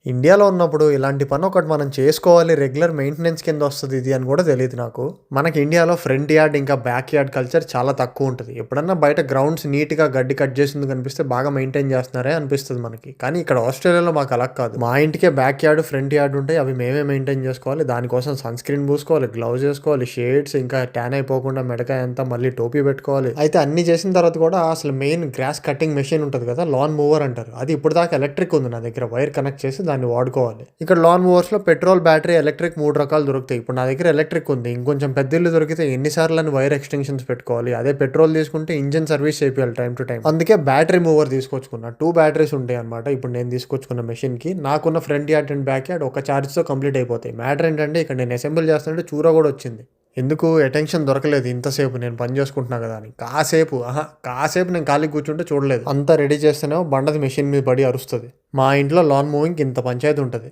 ఇండియాలో ఉన్నప్పుడు ఇలాంటి పని ఒకటి మనం చేసుకోవాలి. రెగ్యులర్ మెయింటెనెన్స్ కింద వస్తది ఇది అని కూడా తెలీదు నాకు. మనకి ఇండియాలో ఫ్రంట్ యార్డ్ ఇంకా బ్యాక్ యార్డ్ కల్చర్ చాలా తక్కువుంటది. ఎప్పుడన్నా బయట గ్రౌండ్స్ నీట్‌గా గడ్డి కట్ చేసింది కనిపిస్తే బాగా మెయింటైన్ చేస్తున్నారే అనిపిస్తది మనకి. కానీ ఇక్కడ ఆస్ట్రేలియాలో మాకు అలా కాదు. మా ఇంటికే బ్యాక్ యార్డ్, ఫ్రంట్ యార్డ్ ఉంటాయి. అవి మేమే మెయింటైన్ చేసుకోవాలి. దానికోసం సన్ స్క్రీన్ పూసుకోవాలి, గ్లౌస్ ఏసుకోవాలి, షేడ్స్ ఇంకా ట్యాన్ అయిపోకుండా మెడకాయ అంతా మళ్ళీ టోపీ పెట్టుకోవాలి. అయితే అన్నీ చేసిన తర్వాత కూడా అసలు మెయిన్ గ్రాస్ కటింగ్ మెషిన్ ఉంటది కదా! లాన్ మూవర్ అంటారు. అది ఇప్పటిదాకా ఎలక్ట్రిక్ ఉంది నా దగ్గర. వైర్ కనెక్ట్ చేసి దాన్ని వాడుకోవాలి. ఇక్కడ లాన్ మూవర్స్‌లో పెట్రోల్, బ్యాటరీ, ఎలక్ట్రిక్ 3 రకాలు దొరుకుతాయి. ఇప్పుడు నా దగ్గర ఎలక్ట్రిక్ ఉంది. ఇంకొంచెం పెద్ద ఇల్లు దొరికితే ఎన్ని సార్లని వైర్ ఎక్స్‌టెన్షన్స్ పెట్టుకోవాలి. అదే పెట్రోల్ తీసుకుంటే ఇంజిన్ సర్వీస్ చేపియాలి టైమ్ టు టైమ్. అందుకే బ్యాటరీ మూవర్ తీసుకొచ్చుకున్నా. 2 బ్యాటరీస్ ఉంటాయన్నమాట. ఇప్పుడు నేను తీసుకొచ్చుకున్న మెషిన్‌కి. నాకున్న front yard and back yard ఒక చార్జ్‌తో కంప్లీట్ అయిపోతాయి. మ్యాటర్ ఏంటంటే ఇక్కడ నేను అసెంబుల్ చేస్తుంటే చూర కూడా వచ్చింది. ఎందుకు అటెన్షన్ దొరకలేదు ఇంతసేపు నేను పని చేసుకుంటున్నా కదా అని. కాసేపు నేను ఖాళీగా కూర్చుంటే చూడలేదు. అంతా రెడీ చేస్తేనేమో బండది మెషిన్ మీద పడి అరుస్తది. మా ఇంట్లో లాన్ మూవింగ్‌కి ఇంత పంచాయతీ ఉంటది.